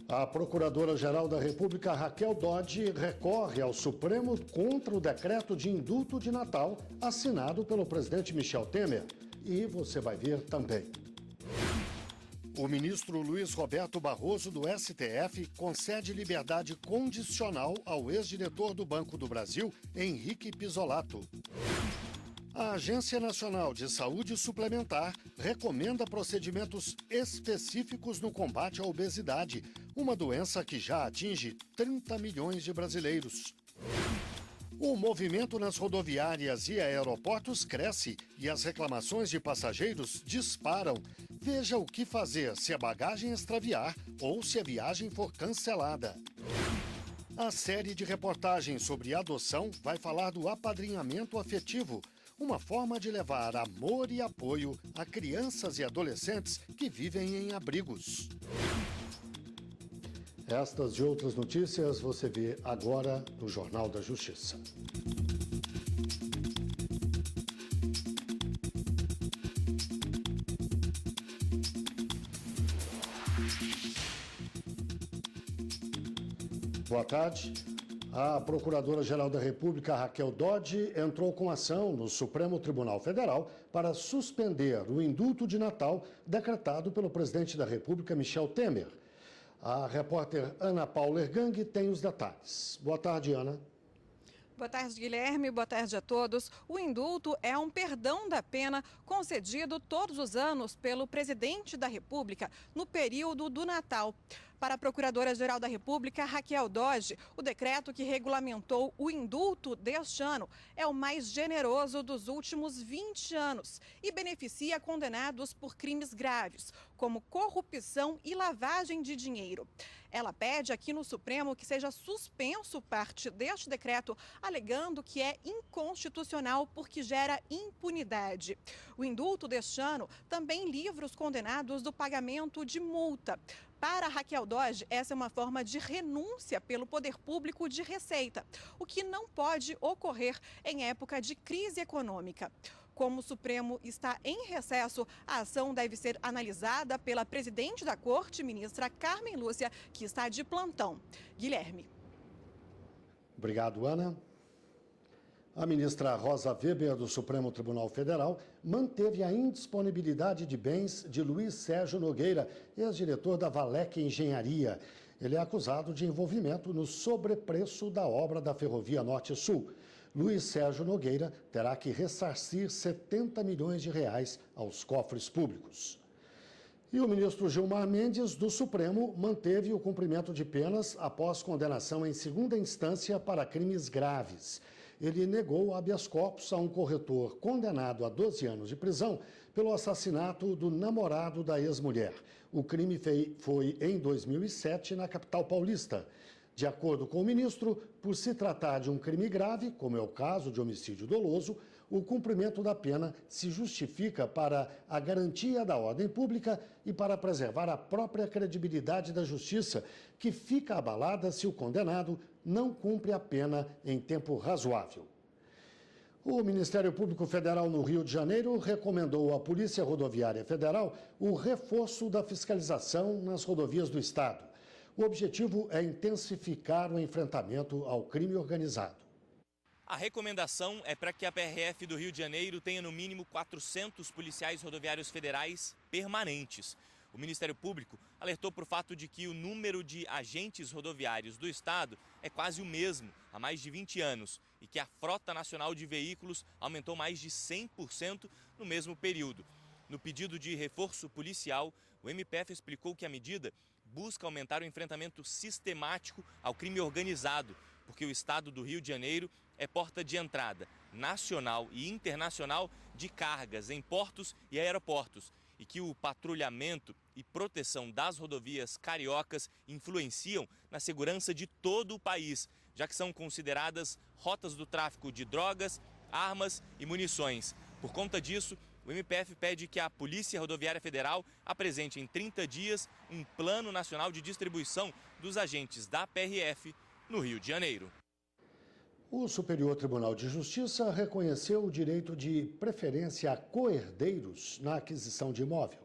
A Procuradora-Geral da República, Raquel Dodge, recorre ao Supremo contra o decreto de indulto de Natal assinado pelo presidente Michel Temer. E você vai ver também. O ministro Luiz Roberto Barroso, do STF, concede liberdade condicional ao ex-diretor do Banco do Brasil, Henrique Pizzolatto. A Agência Nacional de Saúde Suplementar recomenda procedimentos específicos no combate à obesidade, uma doença que já atinge 30 milhões de brasileiros. O movimento nas rodoviárias e aeroportos cresce e as reclamações de passageiros disparam. Veja o que fazer se a bagagem extraviar ou se a viagem for cancelada. A série de reportagens sobre adoção vai falar do apadrinhamento afetivo, uma forma de levar amor e apoio a crianças e adolescentes que vivem em abrigos. Estas e outras notícias você vê agora no Jornal da Justiça. Boa tarde. A Procuradora-Geral da República, Raquel Dodge, entrou com ação no Supremo Tribunal Federal para suspender o indulto de Natal decretado pelo presidente da República, Michel Temer. A repórter Ana Paula Ergang tem os detalhes. Boa tarde, Ana. Boa tarde, Guilherme. Boa tarde a todos. O indulto é um perdão da pena concedido todos os anos pelo presidente da República no período do Natal. Para a Procuradora-Geral da República, Raquel Dodge, o decreto que regulamentou o indulto deste ano é o mais generoso dos últimos 20 anos e beneficia condenados por crimes graves, como corrupção e lavagem de dinheiro. Ela pede aqui no Supremo que seja suspenso parte deste decreto, alegando que é inconstitucional porque gera impunidade. O indulto deste ano também livra os condenados do pagamento de multa. Para Raquel Dodge, essa é uma forma de renúncia pelo poder público de receita, o que não pode ocorrer em época de crise econômica. Como o Supremo está em recesso, a ação deve ser analisada pela presidente da Corte, ministra Carmen Lúcia, que está de plantão. Guilherme. Obrigado, Ana. A ministra Rosa Weber, do Supremo Tribunal Federal, manteve a indisponibilidade de bens de Luiz Sérgio Nogueira, ex-diretor da Valec Engenharia. Ele é acusado de envolvimento no sobrepreço da obra da Ferrovia Norte-Sul. Luiz Sérgio Nogueira terá que ressarcir 70 milhões de reais aos cofres públicos. E o ministro Gilmar Mendes, do Supremo, manteve o cumprimento de penas após condenação em segunda instância para crimes graves. Ele negou habeas corpus a um corretor condenado a 12 anos de prisão pelo assassinato do namorado da ex-mulher. O crime foi em 2007 na capital paulista. De acordo com o ministro, por se tratar de um crime grave, como é o caso de homicídio doloso, o cumprimento da pena se justifica para a garantia da ordem pública e para preservar a própria credibilidade da justiça, que fica abalada se o condenado não cumpre a pena em tempo razoável. O Ministério Público Federal no Rio de Janeiro recomendou à Polícia Rodoviária Federal o reforço da fiscalização nas rodovias do estado. O objetivo é intensificar o enfrentamento ao crime organizado. A recomendação é para que a PRF do Rio de Janeiro tenha no mínimo 400 policiais rodoviários federais permanentes. O Ministério Público alertou para o fato de que o número de agentes rodoviários do estado é quase o mesmo há mais de 20 anos e que a frota nacional de veículos aumentou mais de 100% no mesmo período. No pedido de reforço policial, o MPF explicou que a medida busca aumentar o enfrentamento sistemático ao crime organizado, porque o estado do Rio de Janeiro é porta de entrada nacional e internacional de cargas em portos e aeroportos e que o patrulhamento e proteção das rodovias cariocas influenciam na segurança de todo o país, já que são consideradas rotas do tráfico de drogas, armas e munições. Por conta disso, o MPF pede que a Polícia Rodoviária Federal apresente em 30 dias um plano nacional de distribuição dos agentes da PRF no Rio de Janeiro. O Superior Tribunal de Justiça reconheceu o direito de preferência a coherdeiros na aquisição de imóvel.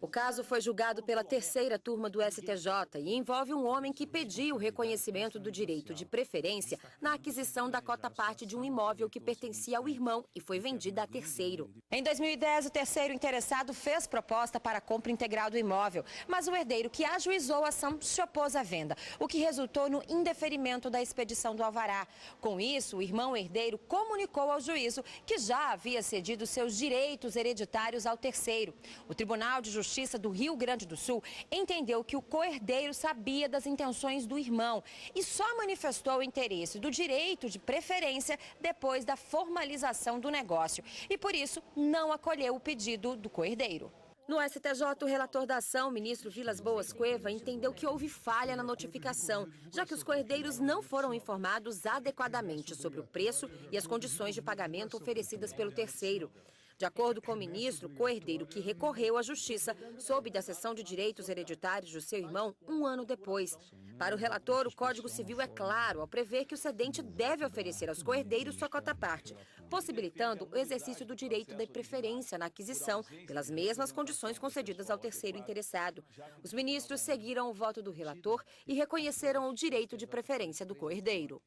O caso foi julgado pela terceira turma do STJ e envolve um homem que pediu o reconhecimento do direito de preferência na aquisição da cota-parte de um imóvel que pertencia ao irmão e foi vendida a terceiro. Em 2010, o terceiro interessado fez proposta para a compra integral do imóvel, mas o herdeiro que ajuizou a ação se opôs à venda, o que resultou no indeferimento da expedição do alvará. Com isso, o irmão herdeiro comunicou ao juízo que já havia cedido seus direitos hereditários ao terceiro. O Tribunal de Justiça do Rio Grande do Sul entendeu que o coerdeiro sabia das intenções do irmão e só manifestou o interesse do direito de preferência depois da formalização do negócio e, por isso, não acolheu o pedido do coerdeiro. No STJ, o relator da ação, o ministro Vilas Boas Cueva, entendeu que houve falha na notificação, já que os coerdeiros não foram informados adequadamente sobre o preço e as condições de pagamento oferecidas pelo terceiro. De acordo com o ministro, o coerdeiro que recorreu à justiça soube da cessão de direitos hereditários do seu irmão um ano depois. Para o relator, o Código Civil é claro ao prever que o cedente deve oferecer aos coerdeiros sua cota-parte, possibilitando o exercício do direito de preferência na aquisição pelas mesmas condições concedidas ao terceiro interessado. Os ministros seguiram o voto do relator e reconheceram o direito de preferência do coerdeiro.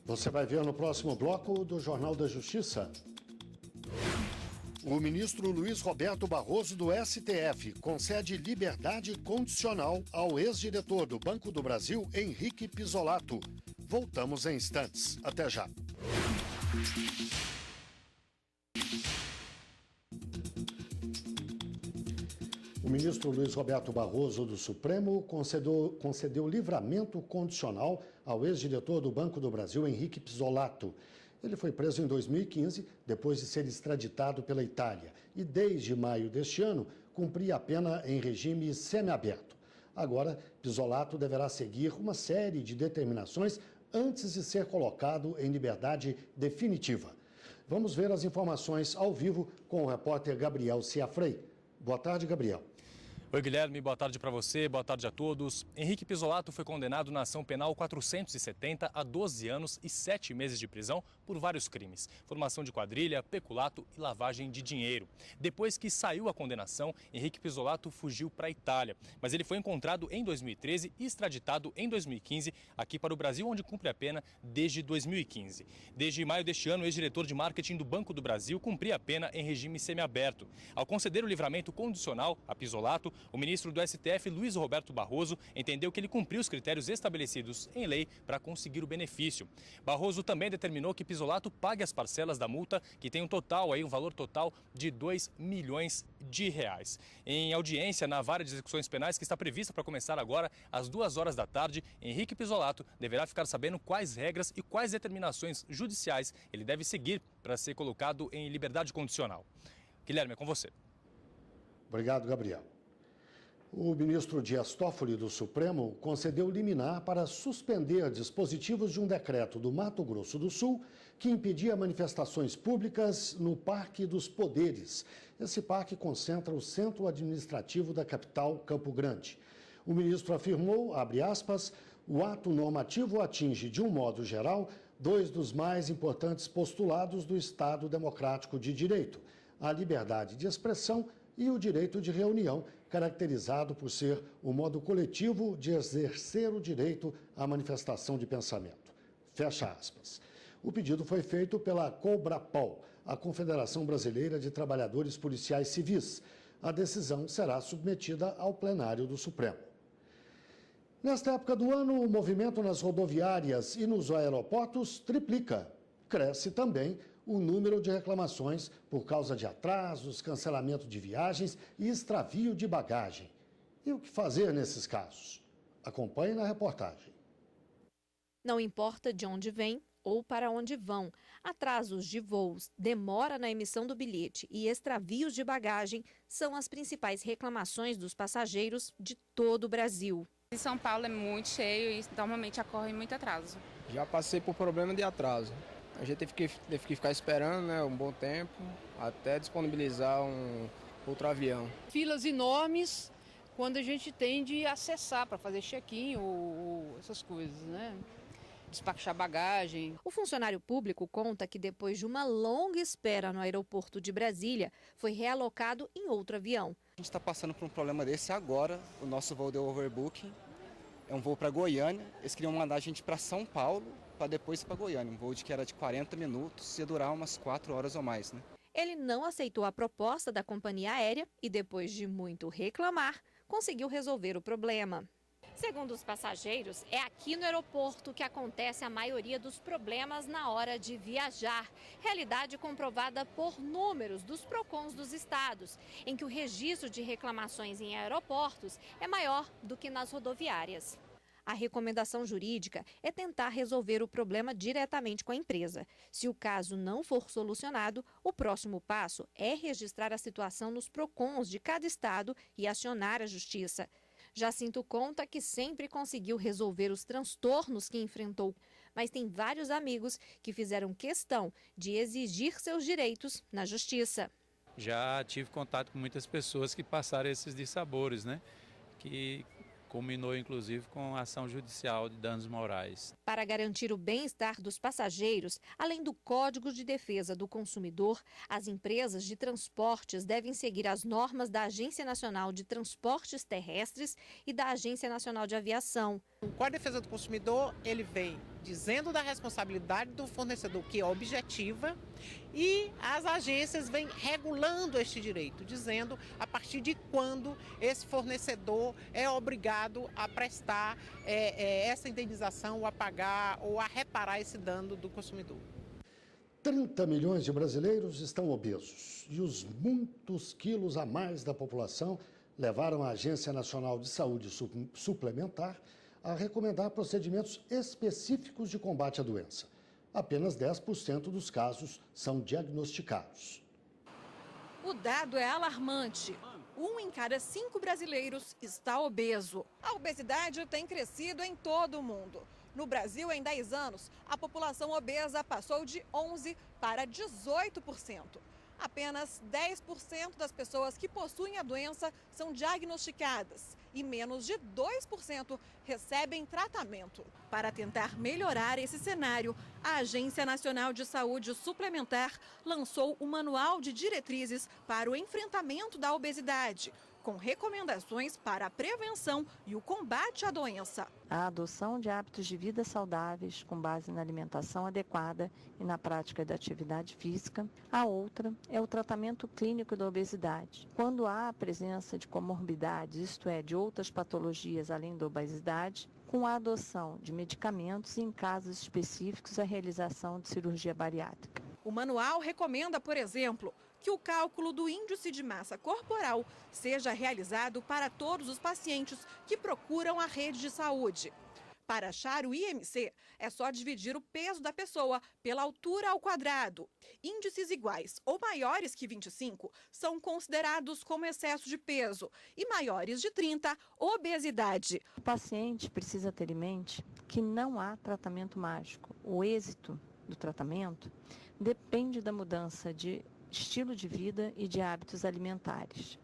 Você vai ver no próximo bloco do Jornal da Justiça. O ministro Luiz Roberto Barroso, do STF, concede liberdade condicional ao ex-diretor do Banco do Brasil, Henrique Pizzolatto. Voltamos em instantes. Até já. O ministro Luiz Roberto Barroso, do Supremo, concedeu livramento condicional ao ex-diretor do Banco do Brasil, Henrique Pizzolatto. Ele foi preso em 2015, depois de ser extraditado pela Itália, e desde maio deste ano cumpria a pena em regime semiaberto. Agora, Pizzolatto deverá seguir uma série de determinações antes de ser colocado em liberdade definitiva. Vamos ver as informações ao vivo com o repórter Gabriel Ciafrei. Boa tarde, Gabriel. Oi, Guilherme, boa tarde para você, boa tarde a todos. Henrique Pizzolatto foi condenado na ação penal 470 a 12 anos e 7 meses de prisão por vários crimes: formação de quadrilha, peculato e lavagem de dinheiro. Depois que saiu a condenação, Henrique Pizzolatto fugiu para a Itália, mas ele foi encontrado em 2013 e extraditado em 2015 aqui para o Brasil, onde cumpre a pena desde 2015. Desde maio deste ano, o ex-diretor de marketing do Banco do Brasil cumpria a pena em regime semiaberto. Ao conceder o livramento condicional a Pizzolatto, o ministro do STF, Luiz Roberto Barroso, entendeu que ele cumpriu os critérios estabelecidos em lei para conseguir o benefício. Barroso também determinou que Pizzolatto pague as parcelas da multa, que tem um valor total de R$2 milhões. Em audiência na Vara de Execuções Penais, que está prevista para começar agora às 2h da tarde, Henrique Pizzolatto deverá ficar sabendo quais regras e quais determinações judiciais ele deve seguir para ser colocado em liberdade condicional. Guilherme, é com você. Obrigado, Gabriel. O ministro Dias Toffoli, do Supremo, concedeu liminar para suspender dispositivos de um decreto do Mato Grosso do Sul que impedia manifestações públicas no Parque dos Poderes. Esse parque concentra o centro administrativo da capital, Campo Grande. O ministro afirmou, abre aspas, o ato normativo atinge, de um modo geral, dois dos mais importantes postulados do Estado Democrático de Direito: a liberdade de expressão e o direito de reunião, caracterizado por ser o modo coletivo de exercer o direito à manifestação de pensamento. Fecha aspas. O pedido foi feito pela Cobrapol, a Confederação Brasileira de Trabalhadores Policiais Civis. A decisão será submetida ao plenário do Supremo. Nesta época do ano, o movimento nas rodoviárias e nos aeroportos triplica. Cresce também o número de reclamações por causa de atrasos, cancelamento de viagens e extravio de bagagem. E o que fazer nesses casos? Acompanhe na reportagem. Não importa de onde vem ou para onde vão, atrasos de voos, demora na emissão do bilhete e extravios de bagagem são as principais reclamações dos passageiros de todo o Brasil. Em São Paulo é muito cheio e normalmente ocorre muito atraso. Já passei por problema de atraso. A gente teve que ficar esperando, né, um bom tempo até disponibilizar um outro avião. Filas enormes quando a gente tem de acessar para fazer check-in ou essas coisas, né? despachar bagagem. O funcionário público conta que depois de uma longa espera no aeroporto de Brasília, foi realocado em outro avião. A gente está passando por um problema desse agora. O nosso voo deu overbooking. É um voo para Goiânia. Eles queriam mandar a gente para São Paulo, para depois ir para Goiânia. Um voo que era de 40 minutos, ia durar umas 4 horas ou mais, né? Ele não aceitou a proposta da companhia aérea e, depois de muito reclamar, conseguiu resolver o problema. Segundo os passageiros, é aqui no aeroporto que acontece a maioria dos problemas na hora de viajar. Realidade comprovada por números dos PROCONs dos estados, em que o registro de reclamações em aeroportos é maior do que nas rodoviárias. A recomendação jurídica é tentar resolver o problema diretamente com a empresa. Se o caso não for solucionado, o próximo passo é registrar a situação nos PROCONs de cada estado e acionar a justiça. Jacinto conta que sempre conseguiu resolver os transtornos que enfrentou, mas tem vários amigos que fizeram questão de exigir seus direitos na justiça. Já tive contato com muitas pessoas que passaram esses dissabores, né? Que culminou inclusive com a ação judicial de danos morais. Para garantir o bem-estar dos passageiros, além do Código de Defesa do Consumidor, as empresas de transportes devem seguir as normas da Agência Nacional de Transportes Terrestres e da Agência Nacional de Aviação. O Código de Defesa do Consumidor, ele vem dizendo da responsabilidade do fornecedor, que é objetiva, e as agências vêm regulando este direito, dizendo a partir de quando esse fornecedor é obrigado a prestar essa indenização, ou a pagar, ou a reparar esse dano do consumidor. 30 milhões de brasileiros estão obesos e os muitos quilos a mais da população levaram a Agência Nacional de Saúde Suplementar a recomendar procedimentos específicos de combate à doença. Apenas 10% dos casos são diagnosticados. O dado é alarmante. 1 em cada 5 brasileiros está obeso. A obesidade tem crescido em todo o mundo. No Brasil, em 10 anos, a população obesa passou de 11% para 18%. Apenas 10% das pessoas que possuem a doença são diagnosticadas e menos de 2% recebem tratamento. Para tentar melhorar esse cenário, a Agência Nacional de Saúde Suplementar lançou o Manual de Diretrizes para o Enfrentamento da Obesidade, com recomendações para a prevenção e o combate à doença. A adoção de hábitos de vida saudáveis com base na alimentação adequada e na prática da atividade física. A outra é o tratamento clínico da obesidade. Quando há a presença de comorbidades, isto é, de outras patologias além da obesidade, com a adoção de medicamentos e, em casos específicos, a realização de cirurgia bariátrica. O manual recomenda, por exemplo, que o cálculo do índice de massa corporal seja realizado para todos os pacientes que procuram a rede de saúde. Para achar o IMC, é só dividir o peso da pessoa pela altura ao quadrado. Índices iguais ou maiores que 25 são considerados como excesso de peso e maiores de 30, obesidade. O paciente precisa ter em mente que não há tratamento mágico. O êxito do tratamento depende da mudança de estilo de vida e de hábitos alimentares.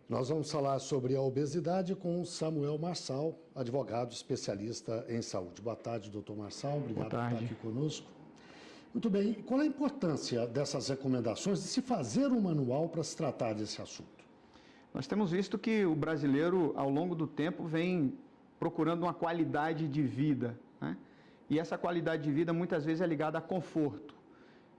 Nós vamos falar sobre a obesidade com Samuel Marçal, advogado especialista em saúde. Boa tarde, doutor Marçal. Obrigado por estar aqui conosco. Muito bem. Qual a importância dessas recomendações de se fazer um manual para se tratar desse assunto? Nós temos visto que o brasileiro, ao longo do tempo, vem procurando uma qualidade de vida, né? E essa qualidade de vida muitas vezes é ligada a conforto.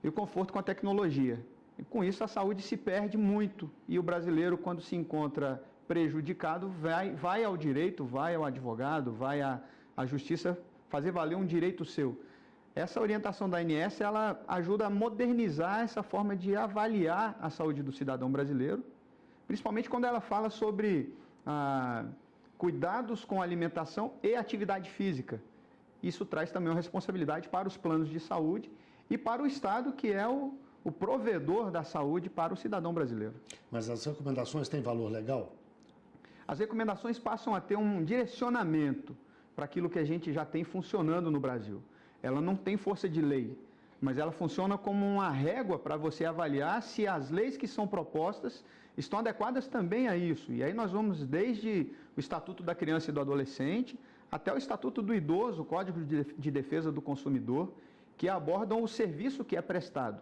E o conforto com a tecnologia. E com isso a saúde se perde muito. E o brasileiro, quando se encontra prejudicado, vai ao direito, vai ao advogado, vai à justiça fazer valer um direito seu. Essa orientação da ANS, ela ajuda a modernizar essa forma de avaliar a saúde do cidadão brasileiro, principalmente quando ela fala sobre cuidados com a alimentação e atividade física. Isso traz também uma responsabilidade para os planos de saúde e para o Estado, que é o provedor da saúde para o cidadão brasileiro. Mas as recomendações têm valor legal? As recomendações passam a ter um direcionamento para aquilo que a gente já tem funcionando no Brasil. Ela não tem força de lei, mas ela funciona como uma régua para você avaliar se as leis que são propostas estão adequadas também a isso. E aí nós vamos desde o Estatuto da Criança e do Adolescente até o Estatuto do Idoso, o Código de Defesa do Consumidor, que abordam o serviço que é prestado.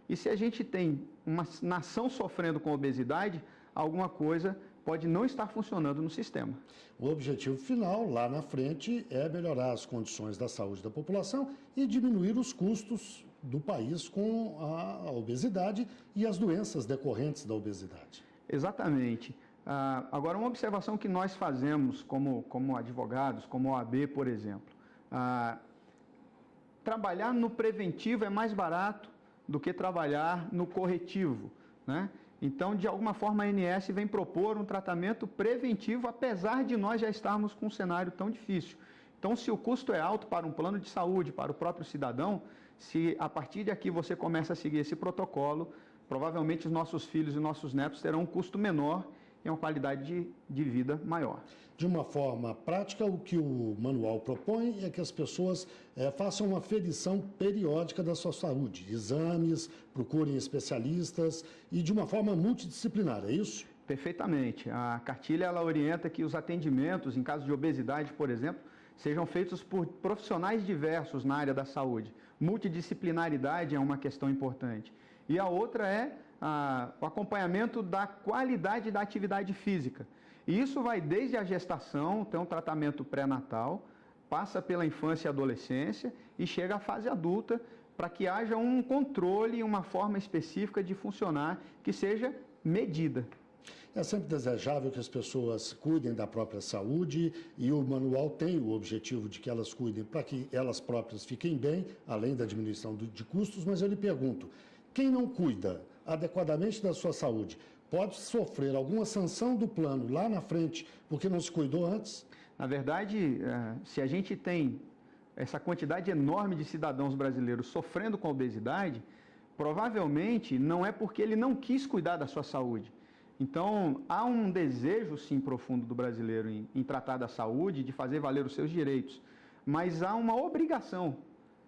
E se a gente tem uma nação sofrendo com obesidade, alguma coisa pode não estar funcionando no sistema. O objetivo final, lá na frente, é melhorar as condições da saúde da população e diminuir os custos do país com a obesidade e as doenças decorrentes da obesidade. Exatamente. Agora, uma observação que nós fazemos como advogados, como OAB, por exemplo, trabalhar no preventivo é mais barato do que trabalhar no corretivo, né? Então, de alguma forma, a ANS vem propor um tratamento preventivo, apesar de nós já estarmos com um cenário tão difícil. Então, se o custo é alto para um plano de saúde, para o próprio cidadão, se a partir de aqui você começa a seguir esse protocolo, provavelmente os nossos filhos e nossos netos terão um custo menor e uma qualidade de vida maior. De uma forma prática, o que o manual propõe é que as pessoas façam uma aferição periódica da sua saúde, exames, procurem especialistas e de uma forma multidisciplinar, é isso? Perfeitamente. A cartilha ela orienta que os atendimentos, em caso de obesidade, por exemplo, sejam feitos por profissionais diversos na área da saúde. Multidisciplinaridade é uma questão importante. E a outra é o acompanhamento da qualidade da atividade física. E isso vai desde a gestação, tem um tratamento pré-natal, passa pela infância e adolescência e chega à fase adulta para que haja um controle e uma forma específica de funcionar que seja medida. É sempre desejável que as pessoas cuidem da própria saúde e o manual tem o objetivo de que elas cuidem para que elas próprias fiquem bem, além da diminuição de custos, mas eu lhe pergunto, quem não cuida adequadamente da sua saúde pode sofrer alguma sanção do plano lá na frente porque não se cuidou antes? Na verdade, se a gente tem essa quantidade enorme de cidadãos brasileiros sofrendo com obesidade, provavelmente não é porque ele não quis cuidar da sua saúde. Então, há um desejo, sim, profundo do brasileiro em tratar da saúde, de fazer valer os seus direitos, mas há uma obrigação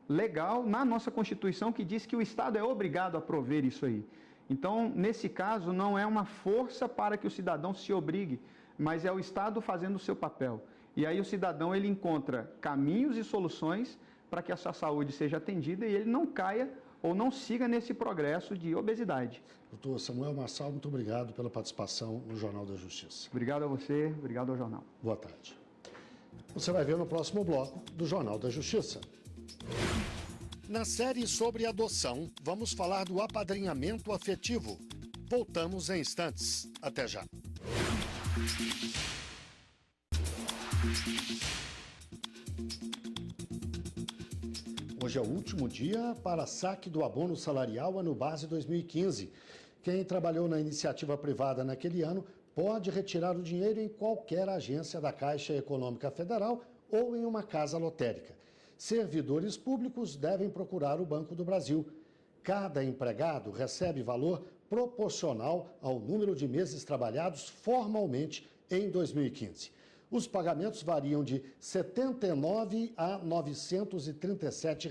legal na nossa Constituição que diz que o Estado é obrigado a prover isso aí. Então, nesse caso, não é uma força para que o cidadão se obrigue, mas é o Estado fazendo o seu papel. E aí o cidadão ele encontra caminhos e soluções para que a sua saúde seja atendida e ele não caia ou não siga nesse progresso de obesidade. Doutor Samuel Marçal, muito obrigado pela participação no Jornal da Justiça. Obrigado a você, obrigado ao jornal. Boa tarde. Você vai ver no próximo bloco do Jornal da Justiça. Na série sobre adoção, vamos falar do apadrinhamento afetivo. Voltamos em instantes. Até já. Hoje é o último dia para saque do abono salarial ano base 2015. Quem trabalhou na iniciativa privada naquele ano pode retirar o dinheiro em qualquer agência da Caixa Econômica Federal ou em uma casa lotérica. Servidores públicos devem procurar o Banco do Brasil. Cada empregado recebe valor proporcional ao número de meses trabalhados formalmente em 2015. Os pagamentos variam de R$ 79 a R$ 937.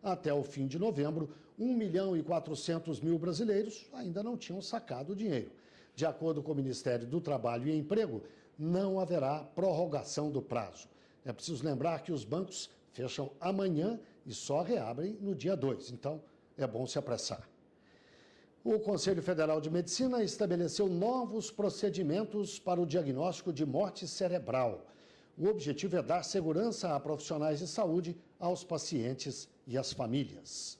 Até o fim de novembro, 1.400.000 brasileiros ainda não tinham sacado o dinheiro. De acordo com o Ministério do Trabalho e Emprego, não haverá prorrogação do prazo. É preciso lembrar que os bancos fecham amanhã e só reabrem no dia 2, então é bom se apressar. O Conselho Federal de Medicina estabeleceu novos procedimentos para o diagnóstico de morte cerebral. O objetivo é dar segurança a profissionais de saúde, aos pacientes e às famílias.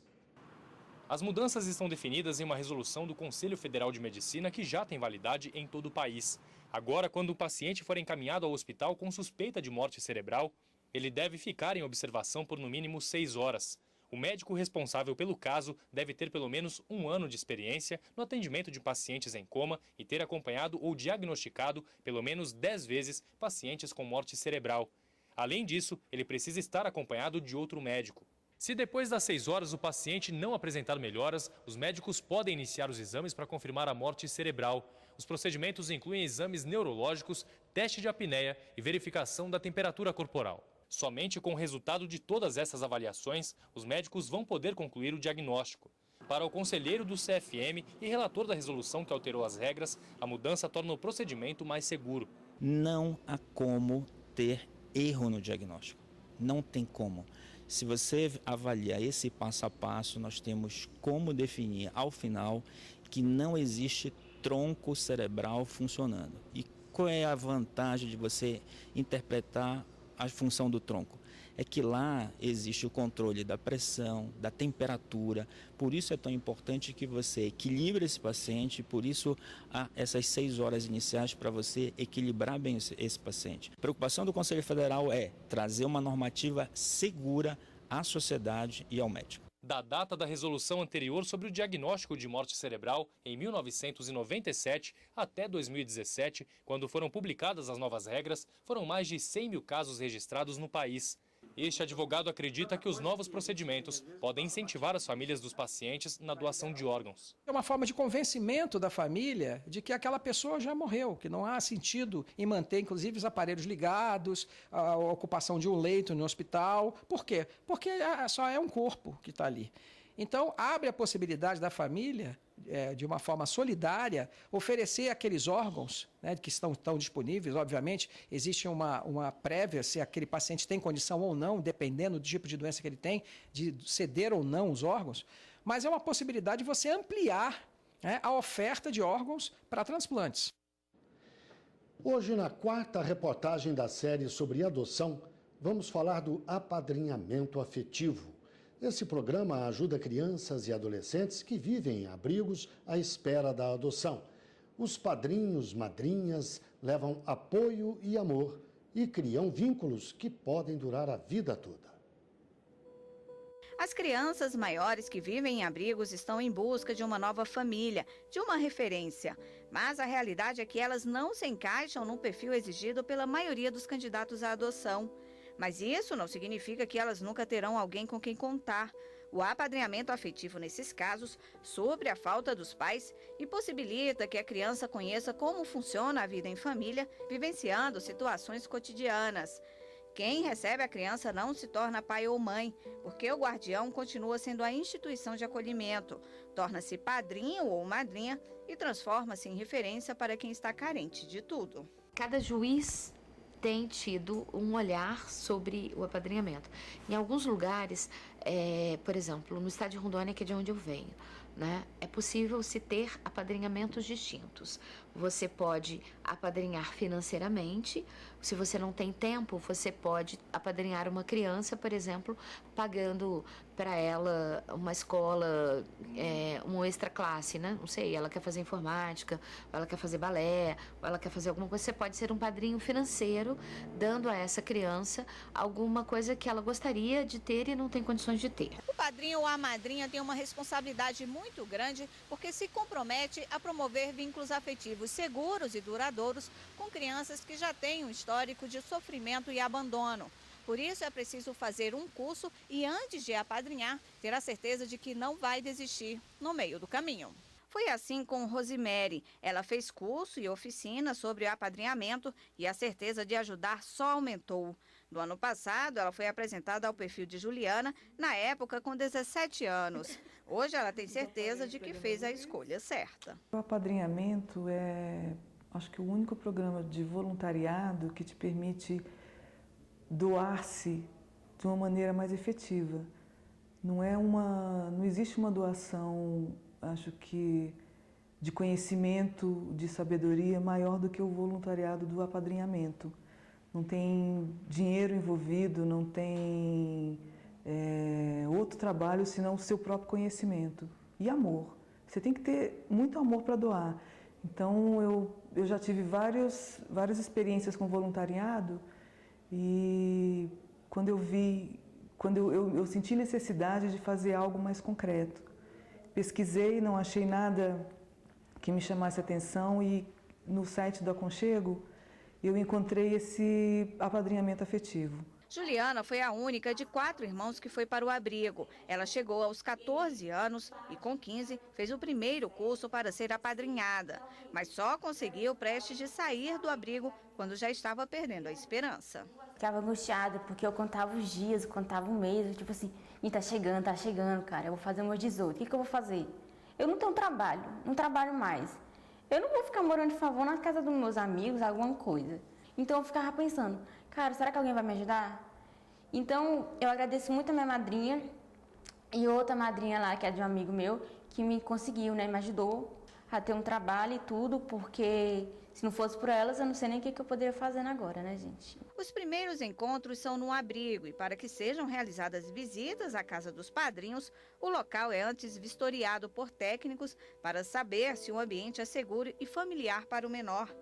As mudanças estão definidas em uma resolução do Conselho Federal de Medicina que já tem validade em todo o país. Agora, quando o paciente for encaminhado ao hospital com suspeita de morte cerebral, ele deve ficar em observação por no mínimo 6 horas. O médico responsável pelo caso deve ter pelo menos 1 ano de experiência no atendimento de pacientes em coma e ter acompanhado ou diagnosticado pelo menos 10 vezes pacientes com morte cerebral. Além disso, ele precisa estar acompanhado de outro médico. Se depois das 6 horas o paciente não apresentar melhoras, os médicos podem iniciar os exames para confirmar a morte cerebral. Os procedimentos incluem exames neurológicos, teste de apneia e verificação da temperatura corporal. Somente com o resultado de todas essas avaliações, os médicos vão poder concluir o diagnóstico. Para o conselheiro do CFM e relator da resolução que alterou as regras, a mudança torna o procedimento mais seguro. Não há como ter erro no diagnóstico. Não tem como. Se você avalia esse passo a passo, nós temos como definir ao final que não existe tronco cerebral funcionando. E qual é a vantagem de você interpretar a função do tronco? É que lá existe o controle da pressão, da temperatura, por isso é tão importante que você equilibre esse paciente, por isso há essas 6 horas iniciais para você equilibrar bem esse paciente. A preocupação do Conselho Federal é trazer uma normativa segura à sociedade e ao médico. Da data da resolução anterior sobre o diagnóstico de morte cerebral, em 1997 até 2017, quando foram publicadas as novas regras, foram mais de 100 mil casos registrados no país. Este advogado acredita que os novos procedimentos podem incentivar as famílias dos pacientes na doação de órgãos. É uma forma de convencimento da família de que aquela pessoa já morreu, que não há sentido em manter, inclusive, os aparelhos ligados, a ocupação de um leito no hospital. Por quê? Porque só é um corpo que está ali. Então, abre a possibilidade da família, de uma forma solidária, oferecer aqueles órgãos, né, que estão disponíveis. Obviamente, existe uma prévia se aquele paciente tem condição ou não, dependendo do tipo de doença que ele tem, de ceder ou não os órgãos. Mas é uma possibilidade de você ampliar, né, a oferta de órgãos para transplantes. Hoje, na 4ª reportagem da série sobre adoção, vamos falar do apadrinhamento afetivo. Esse programa ajuda crianças e adolescentes que vivem em abrigos à espera da adoção. Os padrinhos, madrinhas levam apoio e amor e criam vínculos que podem durar a vida toda. As crianças maiores que vivem em abrigos estão em busca de uma nova família, de uma referência. Mas a realidade é que elas não se encaixam no perfil exigido pela maioria dos candidatos à adoção. Mas isso não significa que elas nunca terão alguém com quem contar. O apadrinhamento afetivo, nesses casos, supre a falta dos pais e possibilita que a criança conheça como funciona a vida em família, vivenciando situações cotidianas. Quem recebe a criança não se torna pai ou mãe, porque o guardião continua sendo a instituição de acolhimento, torna-se padrinho ou madrinha e transforma-se em referência para quem está carente de tudo. Cada juiz tem tido um olhar sobre o apadrinhamento. Em alguns lugares, por exemplo, no estado de Rondônia, que é de onde eu venho, né, é possível se ter apadrinhamentos distintos. Você pode apadrinhar financeiramente. Se você não tem tempo, você pode apadrinhar uma criança, por exemplo, pagando para ela uma escola, uma extra classe, né? Não sei, ela quer fazer informática, ou ela quer fazer balé, ou ela quer fazer alguma coisa. Você pode ser um padrinho financeiro, dando a essa criança alguma coisa que ela gostaria de ter e não tem condições de ter. O padrinho ou a madrinha tem uma responsabilidade muito grande porque se compromete a promover vínculos afetivos seguros e duradouros com crianças que já têm um histórico de sofrimento e abandono. Por isso é preciso fazer um curso e, antes de apadrinhar, ter a certeza de que não vai desistir no meio do caminho. Foi assim com Rosemary. Ela fez curso e oficina sobre o apadrinhamento e a certeza de ajudar só aumentou. No ano passado, ela foi apresentada ao perfil de Juliana, na época com 17 anos. Hoje ela tem certeza de que fez a escolha certa. O apadrinhamento é, acho que, o único programa de voluntariado que te permite doar-se de uma maneira mais efetiva. Não existe uma doação, acho que, de conhecimento, de sabedoria maior do que o voluntariado do apadrinhamento. Não tem dinheiro envolvido, não tem outro trabalho senão o seu próprio conhecimento e amor. Você tem que ter muito amor para doar. Então, eu já tive várias experiências com voluntariado e quando eu senti necessidade de fazer algo mais concreto. Pesquisei, não achei nada que me chamasse atenção e no site do Aconchego eu encontrei esse apadrinhamento afetivo. Juliana foi a única de 4 irmãos que foi para o abrigo. Ela chegou aos 14 anos e, com 15, fez o primeiro curso para ser apadrinhada. Mas só conseguiu prestes de sair do abrigo quando já estava perdendo a esperança. Ficava angustiada porque eu contava os dias, eu contava um mês, tipo assim, tá chegando, cara, eu vou fazer meus 18, o que eu vou fazer? Eu não tenho trabalho, não trabalho mais. Eu não vou ficar morando de favor na casa dos meus amigos, alguma coisa. Então eu ficava pensando, cara, será que alguém vai me ajudar? Então eu agradeço muito a minha madrinha e outra madrinha lá, que é de um amigo meu, que me conseguiu, né, me ajudou a ter um trabalho e tudo, porque se não fosse por elas, eu não sei nem o que eu poderia fazer agora, né, gente? Os primeiros encontros são no abrigo e para que sejam realizadas visitas à casa dos padrinhos, o local é antes vistoriado por técnicos para saber se o ambiente é seguro e familiar para o menor.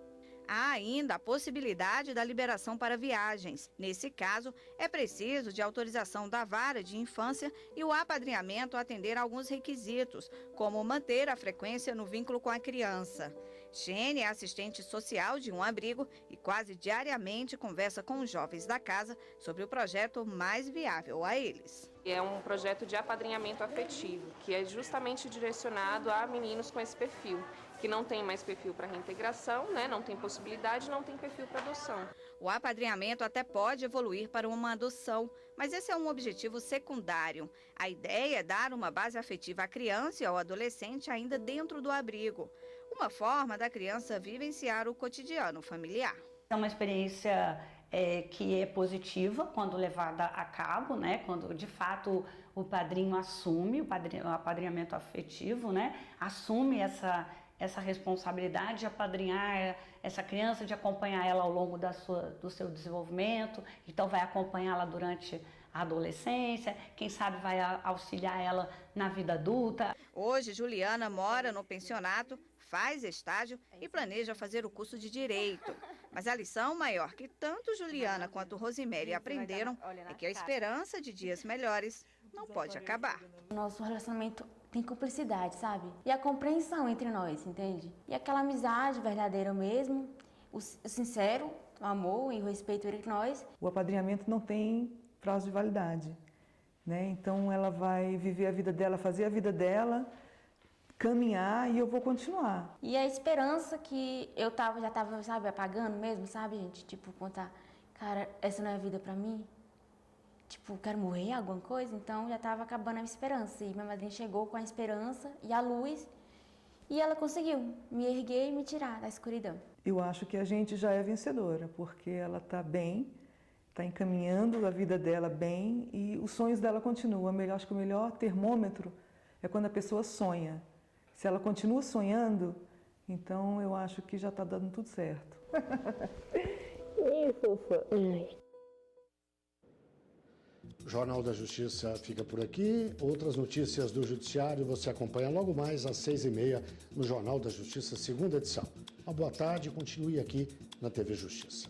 Há ainda a possibilidade da liberação para viagens. Nesse caso, é preciso de autorização da vara de infância e o apadrinhamento atender a alguns requisitos, como manter a frequência no vínculo com a criança. Xene é assistente social de um abrigo e quase diariamente conversa com os jovens da casa sobre o projeto mais viável a eles. É um projeto de apadrinhamento afetivo, que é justamente direcionado a meninos com esse perfil, que não tem mais perfil para reintegração, né? Não tem possibilidade, não tem perfil para adoção. O apadrinhamento até pode evoluir para uma adoção, mas esse é um objetivo secundário. A ideia é dar uma base afetiva à criança e ao adolescente ainda dentro do abrigo. Uma forma da criança vivenciar o cotidiano familiar. É uma experiência que é positiva quando levada a cabo, né? Quando de fato o padrinho assume o apadrinhamento afetivo, né? Assume essa responsabilidade de apadrinhar essa criança, de acompanhar ela ao longo do seu desenvolvimento, então vai acompanhá-la durante a adolescência, quem sabe vai auxiliar ela na vida adulta. Hoje, Juliana mora no pensionato, faz estágio e planeja fazer o curso de Direito. Mas a lição maior que tanto Juliana quanto Rosemary aprenderam é que a esperança de dias melhores não pode acabar. Nosso relacionamento tem cumplicidade, sabe? E a compreensão entre nós, entende? E aquela amizade verdadeira mesmo, o sincero, o amor e o respeito entre nós. O apadrinhamento não tem prazo de validade, né? Então ela vai viver a vida dela, fazer a vida dela, caminhar e eu vou continuar. E a esperança que eu já tava, sabe, apagando mesmo, sabe, gente? Tipo, contar, cara, essa não é a vida pra mim? Tipo, quero morrer, alguma coisa? Então já estava acabando a minha esperança. E minha madrinha chegou com a esperança e a luz e ela conseguiu me erguer e me tirar da escuridão. Eu acho que a gente já é vencedora, porque ela está bem, está encaminhando a vida dela bem e os sonhos dela continuam. Eu acho que o melhor termômetro é quando a pessoa sonha. Se ela continua sonhando, então eu acho que já está dando tudo certo. O Jornal da Justiça fica por aqui. Outras notícias do Judiciário você acompanha logo mais às 6h30 no Jornal da Justiça, segunda edição. Uma boa tarde e continue aqui na TV Justiça.